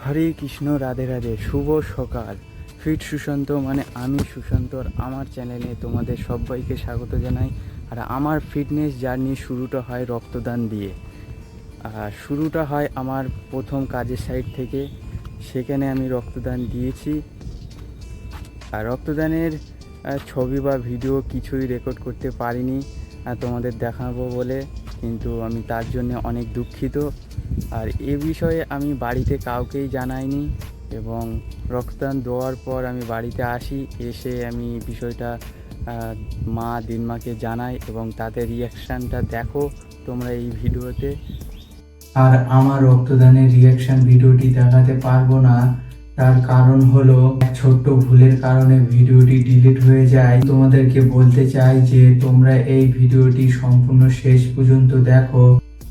হরে কৃষ্ণ, রাধে রাধে, শুভ সকাল। ফিট সুশান্ত মানে আমি সুশান্তর আমার চ্যানেলে তোমাদের সবাইকে স্বাগত জানাই। আর আমার ফিটনেস জার্নি শুরুটা হয় রক্তদান দিয়ে। শুরুটা হয় আমার প্রথম কাজের সাইট থেকে, সেখানে আমি রক্তদান দিয়েছি। আর রক্তদানের ছবি বা ভিডিও কিছুই রেকর্ড করতে পারিনি তোমাদের দেখাবো বলে, কিন্তু আমি তার জন্য অনেক দুঃখিত। আর এ বিষয়ে আমি বাড়িতে কাউকেই জানাইনি, এবং রক্তদান দেওয়ার পর আমি বাড়িতে আসি, এসে আমি বিষয়টা মা দিনমাকে জানাই, এবং তাদের রিয়াকশানটা দেখো তোমরা এই ভিডিওতে। আর আমার রক্তদানের রিয়াকশন ভিডিওটি দেখাতে পারবো না, তার কারণ হলো এক ছোট্ট ভুলের কারণে ভিডিওটি ডিলিট হয়ে যায়। তোমাদেরকে বলতে চাই যে তোমরা এই ভিডিওটি সম্পূর্ণ শেষ পর্যন্ত দেখো,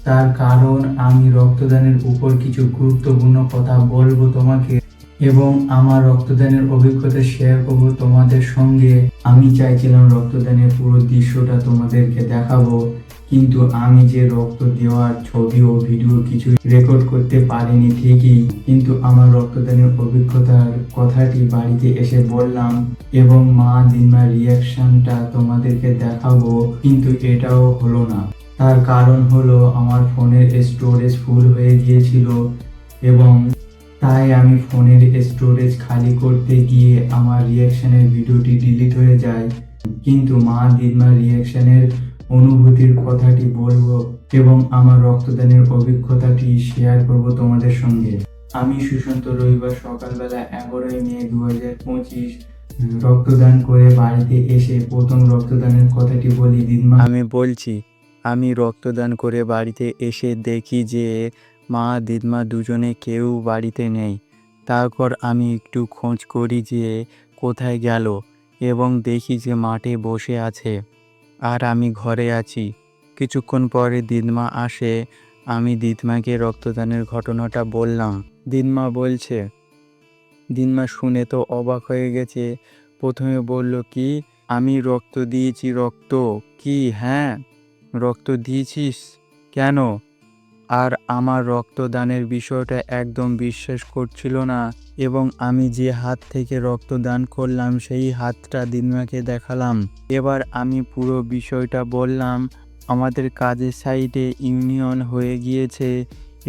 তার কারণ আমি রক্তদানের উপর কিছু গুরুত্বপূর্ণ কথা বলবো তোমাকে, এবং আমার রক্তদানের অভিজ্ঞতা শেয়ার করবো তোমাদের সঙ্গে। আমি চাইছিলাম রক্তদানের পুরো দৃশ্যটা তোমাদেরকে দেখাবো, কিন্তু আমি যে রক্ত দেওয়ার ছবি ও ভিডিও কিছু রেকর্ড করতে পারিনি ঠিকই, কিন্তু আমার রক্তদানের অভিজ্ঞতার কথাটি বাড়িতে এসে বললাম, এবং মা দিনমার রিয়াকশনটা তোমাদেরকে দেখাবো, কিন্তু এটাও হলো না। তার কারণ হলো আমার ফোনের স্টোরেজ ফুল হয়ে গিয়েছিল, এবং তাই আমি ফোনের স্টোরেজ খালি করতে গিয়ে আমার রিয়াকশনের ভিডিওটি ডিলিট হয়ে যায়। কিন্তু মা দিদিমার রিয়াকশনের অনুভূতির কথাটি বলবো, এবং আমার রক্তদানের অভিজ্ঞতাটি শেয়ার করব তোমাদের সঙ্গে। আমি সুশান্ত রবিবার সকালবেলা 11 মে 2025 রক্তদান করে বাড়িতে এসে প্রথম রক্তদানের কথাটি বলি দিদিমা। আমি বলছি, আমি রক্তদান করে বাড়িতে এসে দেখি যে মা দিদমা দুজনে কেউ বাড়িতে নেই। তারপর আমি একটু খোঁজ করি যে কোথায় গেল, এবং দেখি যে মাঠে বসে আছে, আর আমি ঘরে আছি। কিছুক্ষণ পরে দিদমা আসে, আমি দিদমাকে রক্তদানের ঘটনাটা বললাম। দিদমা শুনে তো অবাক হয়ে গেছে। প্রথমে বলল, কি আমি রক্ত দিয়েছি? রক্ত কি? হ্যাঁ, রক্ত দিয়েছিস কেন? আর আমার রক্তদানের বিষয়টা একদম বিশ্বাস করছিল না, এবং আমি যে হাত থেকে রক্তদান করলাম সেই হাতটা দিদিমাকে দেখালাম। এবার আমি পুরো বিষয়টা বললাম। আমাদের কাজের সাইডে ইউনিয়ন হয়ে গিয়েছে,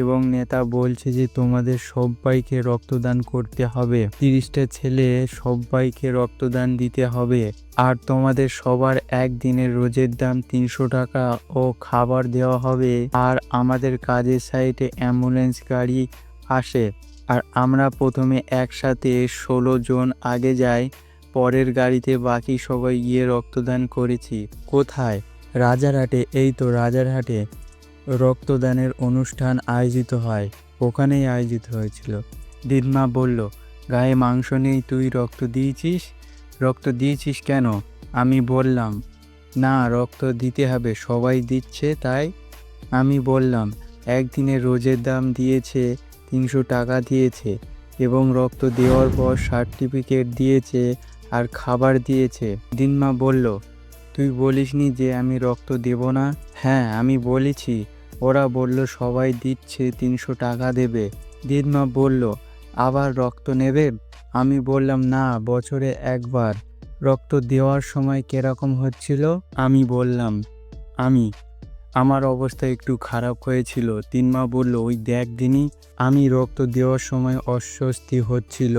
এবং নেতা বলছে যে তোমাদের সবাইকে রক্তদান করতে হবে, 30টা ছেলে সবাইকে রক্তদান দিতে হবে, আর তোমাদের সবার একদিনের রোজের দাম 300 টাকা ও খাবার দেওয়া হবে। আর আমাদের কাজের সাইটে অ্যাম্বুলেন্স গাড়ি আসে, আর আমরা প্রথমে একসাথে 16 জন আগে যাই, পরের গাড়িতে বাকি সবাই গিয়ে রক্তদান করেছি। কোথায়? রাজারহাটে। এই তো রাজারহাটে রক্তদানের অনুষ্ঠান আয়োজিত হয়, ওখানেই আয়োজিত হয়েছিল। দিদমা বলল, গায়ে মাংস নেই, তুই রক্ত দিয়েছিস? রক্ত দিয়েছিস কেন? আমি বললাম, না, রক্ত দিতে হবে, সবাই দিচ্ছে তাই। আমি বললাম, একদিনের রোজের দাম দিয়েছে, 300 টাকা দিয়েছে, এবং রক্ত দেওয়ার পর সার্টিফিকেট দিয়েছে আর খাবার দিয়েছে। দিদমা বলল, তুই বলিসনি যে আমি রক্ত দেব না? হ্যাঁ, আমি বলেছি। ওরা বলল সবাই দিচ্ছে, 300 টাকা দেবে। দিদমা বলল, আবার রক্ত নেবে? আমি বললাম, না, বছরে একবার। রক্ত দেওয়ার সময় কিরকম হচ্ছিল? আমি বললাম, আমার অবস্থা একটু খারাপ হয়েছিল। দিদমা বলল, ওই দেখ দিনি, আমি রক্ত দেওয়ার সময় অস্বস্তি হচ্ছিল,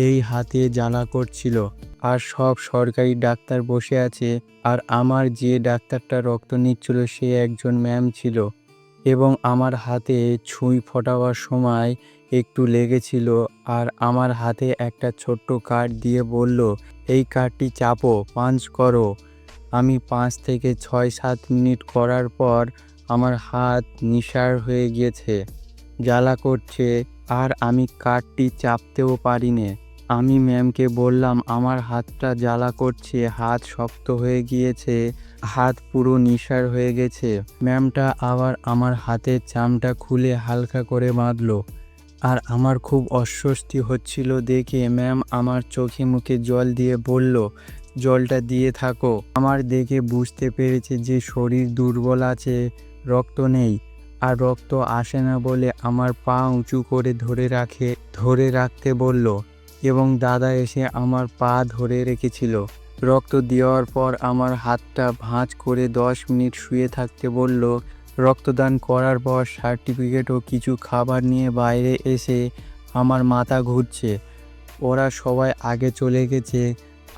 এই হাতে জ্বালা করছিল, আর সব সরকারি ডাক্তার বসে আছে, আর আমার যে ডাক্তারটা রক্ত নিচ্ছিল সে একজন ম্যাম ছিল, এবং আমার হাতে ছুঁই ফোটাবার সময় একটু লেগেছিল। আর আমার হাতে একটা ছোট্ট কার্ড দিয়ে বলল, এই কার্ডটি চাপো, পাঞ্চ করো। আমি 5 থেকে 6-7 মিনিট করার পর আমার হাত নিঃসাড় হয়ে গিয়েছে, জ্বালা করছে, আর আমি কার্ডটি চাপতেও পারি না। আমি ম্যামকে বললাম, আমার হাতটা জ্বালা করছে, হাত শক্ত হয়ে গিয়েছে, হাত পুরো নিঃসাড় হয়ে গেছে। ম্যামটা আবার আমার হাতের চামটা খুলে হালকা করে বাঁধলো, আর আমার খুব অস্বস্তি হচ্ছিল দেখে ম্যাম আমার চোখে মুখে জল দিয়ে বলল, জলটা দিয়ে থাকো। আমার দেখে বুঝতে পেরেছে যে শরীর দুর্বল আছে, রক্ত নেই, আর রক্ত আসে না বলে আমার পা উঁচু করে ধরে রাখতে বলল এবং দাদা এসে আমার পা ধরে রেখেছিল। রক্ত দেওয়ার পর আমার হাতটা ভাঁজ করে 10 মিনিট শুয়ে থাকতে বলল। রক্তদান করার পর সার্টিফিকেট ও কিছু খাবার নিয়ে বাইরে এসে আমার মাথা ঘুরছে। ওরা সবাই আগে চলে গেছে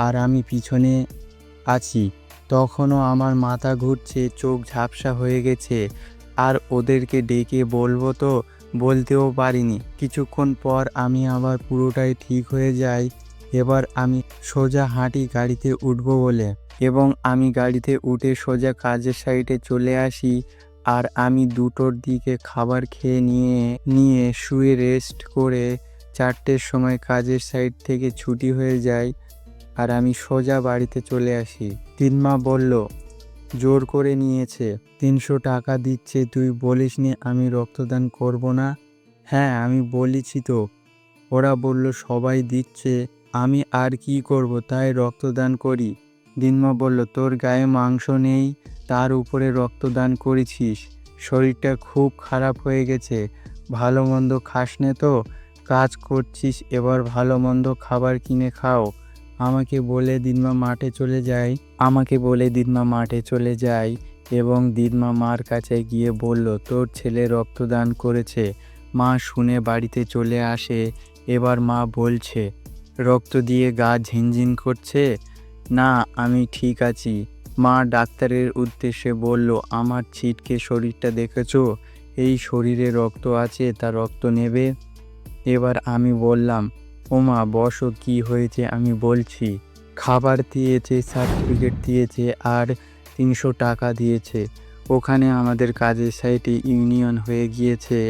আর আমি পিছনে আছি। তখনও আমার মাথা ঘুরছে, চোখ ঝাপসা হয়ে গেছে। আর ওদেরকে ডেকে বলবো তো বলতেও পারিনি। কিছুক্ষণ পর আমি আবার পুরোটাই ঠিক হয়ে যাই। এবার আমি সোজা হাঁটি গাড়িতে উঠবো বলে, এবং আমি গাড়িতে উঠে সোজা কাজের সাইটে চলে আসি। আর আমি 2টোর দিকে খাবার খেয়ে নিয়ে শুয়ে রেস্ট করে 4টের সময় কাজের সাইট থেকে ছুটি হয়ে যায় আর আমি সোজা বাড়িতে চলে আসি। তিনমা বলল, জোর করে নিয়েছে, 300 টাকা দিচ্ছে, তুই বলিসনি আমি রক্তদান করব না? হ্যাঁ, আমি বলেছি তো। ওরা বলল সবাই দিচ্ছে, আমি আর কি করব, তাই রক্তদান করি। দিনমা বলল, তোর গায়ে মাংস নেই, তার উপরে রক্তদান করেছিস, শরীরটা খুব খারাপ হয়ে গেছে, ভালো মন্দ খাস নে তো, কাজ করছিস, এবার ভালো মন্দ খাবার কিনে খাও। আমাকে বলে দিনমা মাঠে চলে যায় এবং দিনমা মার কাছে গিয়ে বলল, তোর ছেলে রক্তদান করেছে। মা শুনে বাড়িতে চলে আসে। এবার মা বলছে, রক্ত দিয়ে গা ঝিনঝিন করছে? না, আমি ঠিক আছি। মা ডাক্তারের উদ্দেশ্যে বলল, আমার ছিটকে শরীরটা দেখেছো? এই শরীরে রক্ত আছে, তা রক্ত নেবে? এবার আমি বললাম, ওমা বসো, কি হয়েছে আমি বলছি। খাবার দিয়েছে, সার্টিফিকেট দিয়েছে আর 300 টাকা দিয়েছে। ওখানে আমাদের কাজের সাইটে ইউনিয়ন হয়ে গিয়েছে।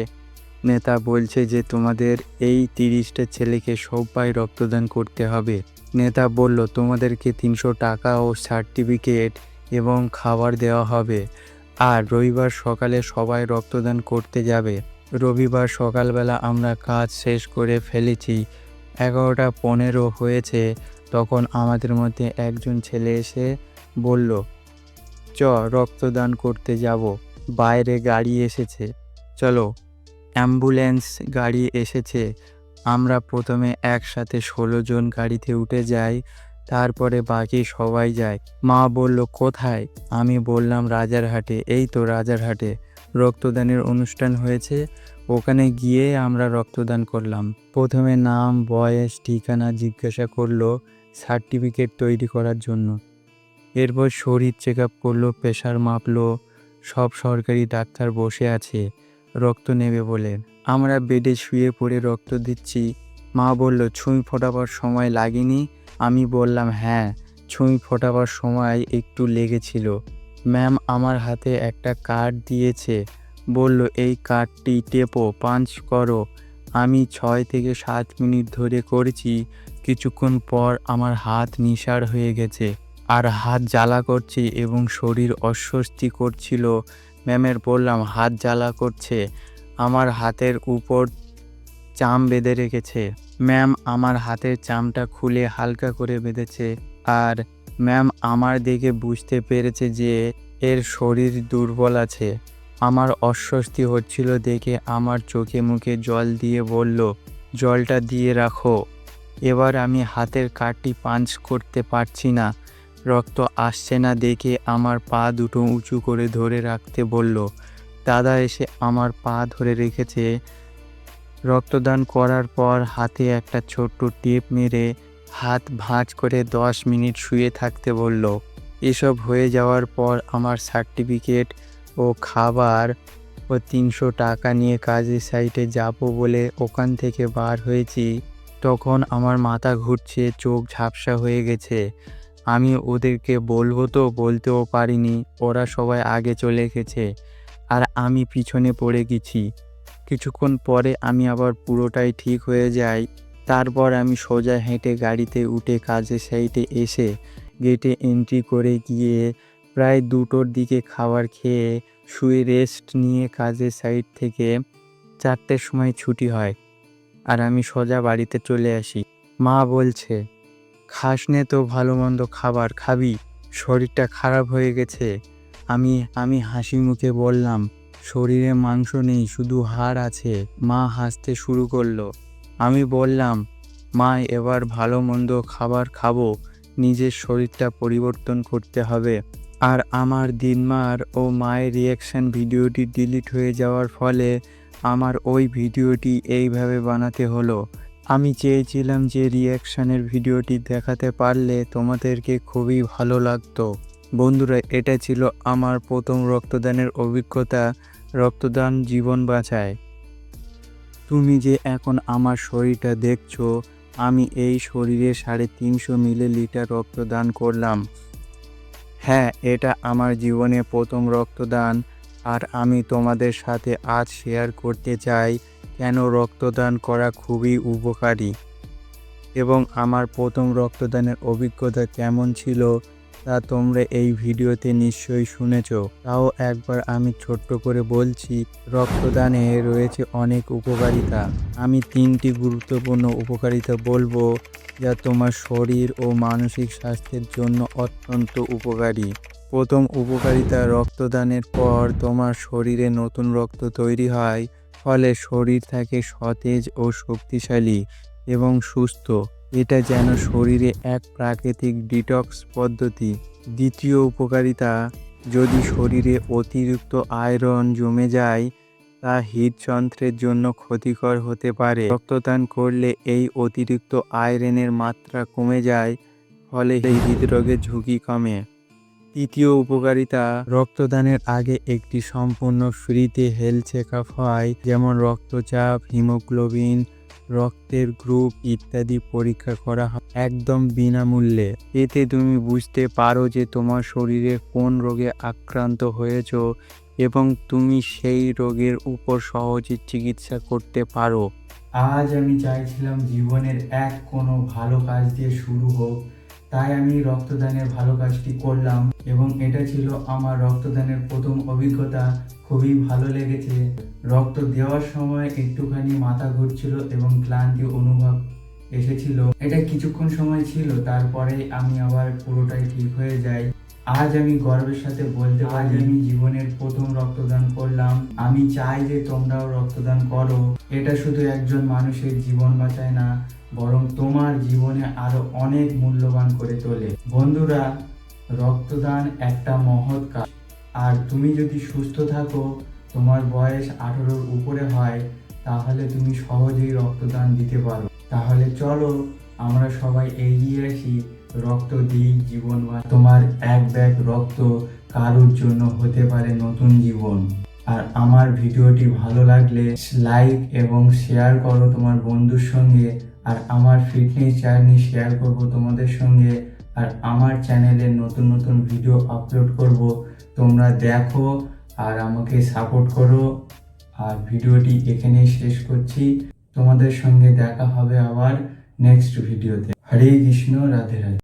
নেতা বলছে যে তোমাদের এই 30টা ছেলেকে সবাই রক্তদান করতে হবে। নেতা বলল, তোমাদেরকে 300 টাকা ও সার্টিফিকেট এবং খাবার দেওয়া হবে। আর রবিবার সকালে সবাই রক্তদান করতে যাবে। রবিবার সকালবেলা আমরা কাজ শেষ করে ফেলেছি, 11টা 15 হয়েছে। তখন আমাদের মধ্যে একজন ছেলে এসে বলল, রক্তদান করতে যাব, বাইরে গাড়ি এসেছে, চলো। অ্যাম্বুলেন্স গাড়ি এসেছে। আমরা প্রথমে একসাথে 16 জন গাড়িতে উঠে যাই, তারপরে বাকি সবাই যায়। মা বলল, কোথায়? আমি বললাম, রাজারহাটে। এই তো রাজারহাটে রক্তদানের অনুষ্ঠান হয়েছে, ওখানে গিয়ে আমরা রক্তদান করলাম। প্রথমে নাম, বয়স, ঠিকানা জিজ্ঞাসা করলো সার্টিফিকেট তৈরি করার জন্য। এরপর শরীর চেক আপ করলো, প্রেশার মাপলো। সব সরকারি ডাক্তার বসে আছে রক্ত নেবে বলে। আমরা বেডে শুয়ে পড়ে রক্ত দিচ্ছি। মা বলল, ছুঁই ফোটাবার সময় লাগেনি? আমি বললাম, হ্যাঁ, ছুঁই ফোটাবার সময় একটু লেগেছিল। ম্যাম আমার হাতে একটা কার্ড দিয়েছে, বলল, এই কার্ডটি টেপো, পাঞ্চ করো। আমি 6 থেকে 7 মিনিট ধরে করেছি। কিছুক্ষণ পর আমার হাত নিঃসাড় হয়ে গেছে আর হাত জ্বালা করছে এবং শরীর অস্বস্তি করছিল। ম্যামের বললাম, হাত জ্বালা করছে। আমার হাতের উপর চাম বেঁধে রেখেছে। ম্যাম আমার হাতের চামটা খুলে হালকা করে বেঁধেছে। আর ম্যাম আমার দেখে বুঝতে পেরেছে যে এর শরীর দুর্বল আছে। আমার অস্বস্তি হচ্ছিল দেখে আমার চোখে মুখে জল দিয়ে বলল, জলটা দিয়ে রাখো। এবার আমি হাতের কার্ডটি পাঞ্চ করতে পারছি না। রক্ত আসছে না দেখে আমার পা দুটো উঁচু করে ধরে রাখতে বলল। দাদা এসে আমার পা ধরে রেখেছে। রক্তদান করার পর হাতে একটা ছোট্ট টেপ মেরে হাত ভাঁজ করে 10 মিনিট শুয়ে থাকতে বলল। এসব হয়ে যাওয়ার পর আমার সার্টিফিকেট ও খাবার ও 300 টাকা নিয়ে কাজের সাইটে যাব বলে ওখান থেকে বার হয়েছি। তখন আমার মাথা ঘুরছে, চোখ ঝাপসা হয়ে গেছে। আমি ওদেরকে বলবো তো বলতেও পারিনি। ওরা সবাই আগে চলে গেছে আর আমি পিছনে পড়ে গেছি। কিছুক্ষণ পরে আমি আবার পুরোটাই ঠিক হয়ে যাই। তারপর আমি সোজা হেঁটে গাড়িতে উঠে কাজের সাইটে এসে গেটে এন্ট্রি করে গিয়ে প্রায় 2টোর দিকে খাবার খেয়ে শুয়ে রেস্ট নিয়ে কাজের সাইট থেকে 4টের সময় ছুটি হয় আর আমি সোজা বাড়িতে চলে আসি। মা বলছে, খাস নে তো ভালো মন্দ খাবার খাবি, শরীরটা খারাপ হয়ে গেছে। আমি হাসি মুখে বললাম, শরীরে মাংস নেই, শুধু হাড় আছে। মা হাসতে শুরু করলো। আমি বললাম, মা এবার ভালো মন্দ খাবার খাবো, নিজের শরীরটা পরিবর্তন করতে হবে। আর আমার দিনমার ও মায়ের রিয়াকশান ভিডিওটি ডিলিট হয়ে যাওয়ার ফলে আমার ওই ভিডিওটি এইভাবে বানাতে হলো। আমি চেয়েছিলাম যে রিয়াকশানের ভিডিওটি দেখাতে পারলে তোমাদেরকে খুবই ভালো লাগতো। বন্ধুরা, এটা ছিল আমার প্রথম রক্তদানের অভিজ্ঞতা। রক্তদান জীবন বাঁচায়। তুমি যে এখন আমার শরীরটা দেখছো, আমি এই শরীরে 350 মিলিলিটার রক্তদান করলাম। হ্যাঁ, এটা আমার জীবনে প্রথম রক্তদান। আর আমি তোমাদের সাথে আজ শেয়ার করতে চাই কেন রক্তদান করা খুবই উপকারী এবং আমার প্রথম রক্তদানের অভিজ্ঞতা কেমন ছিল তা তোমরা এই ভিডিওতে নিশ্চয়ই শুনেছ। তাও একবার আমি ছোট্ট করে বলছি, রক্তদানে রয়েছে অনেক উপকারিতা। আমি 3টি গুরুত্বপূর্ণ উপকারিতা বলবো যা তোমার শরীর ও মানসিক স্বাস্থ্যের জন্য অত্যন্ত উপকারী। প্রথম উপকারিতা, রক্তদানের পর তোমার শরীরে নতুন রক্ত তৈরি হয়, ফলে শরীর থাকে সতেজ ও শক্তিশালী এবং সুস্থ। এটা যেন শরীরে এক প্রাকৃতিক ডিটক্স পদ্ধতি। দ্বিতীয় উপকারিতা, যদি শরীরে অতিরিক্ত আয়রন জমে যায় তা হৃদযন্ত্রের জন্য ক্ষতিকর হতে পারে। রক্তদান করলে এই অতিরিক্ত আয়রনের মাত্রা কমে যায়, ফলে হৃদরোগের ঝুঁকি কমে। তৃতীয় উপকারিতা, রক্তদানের আগে একটি সম্পূর্ণ ফ্রিতে হেলথ চেক আপ হয়, যেমন রক্তচাপ, হিমোগ্লোবিন, রক্তের গ্রুপ ইত্যাদি পরীক্ষা করা হয় একদম বিনামূল্যে। এতে তুমি বুঝতে পারো যে তোমার শরীরে কোন রোগে আক্রান্ত হয়েছ এবং তুমি সেই রোগের উপর সহজে চিকিৎসা করতে পারো। আজ আমি চাইছিলাম জীবনের কোনো ভালো কাজ দিয়ে শুরু হোক, তাই আমি রক্তদানের ভালো কাজটি করলাম এবং এটা ছিল আমার রক্তদানের প্রথম অভিজ্ঞতা। খুবই ভালো লেগেছে। রক্ত দেওয়ার সময় একটুখানি মাথা ঘুরছিল এবং ক্লান্তি অনুভব এসেছিল। এটা কিছুক্ষণ সময় ছিল, তারপরে আমি আবার পুরোটাই ঠিক হয়ে যাই। আজ আমি গর্বের সাথে বলতে পারি আমি জীবনের প্রথম রক্তদান করলাম। আমি চাই যে তোমরাও রক্তদান করো। এটা শুধু একজন মানুষের জীবন বাঁচায় না, বরং তোমার জীবনে আরো অনেক মূল্যবান করে তোলে। বন্ধুরা, রক্তদান একটা মহৎ কাজ। আর তুমি যদি সুস্থ থাকো, তোমার বয়স 18-র উপরে হয়, তাহলে তুমি সহজেই রক্তদান দিতে পারো। তাহলে চলো আমরা সবাই এগিয়ে আসি, রক্ত দিই, জীবন তোমার এক ব্যাগ রক্ত কারোর জন্য হতে পারে নতুন জীবন। আর আমার ভিডিওটি ভালো লাগলে লাইক এবং শেয়ার করো তোমার বন্ধুর সঙ্গে। আর আমার ফিটনেস জার্নি শেয়ার করব তোমাদের সঙ্গে। আর আমার চ্যানেলে নতুন নতুন ভিডিও আপলোড করব, তোমরা দেখো আর আমাকে সাপোর্ট করো। আর ভিডিওটি এখানেই শেষ করছি। তোমাদের সঙ্গে দেখা হবে আবার নেক্সট ভিডিওতে। হরে কৃষ্ণ, রাধে রাধে।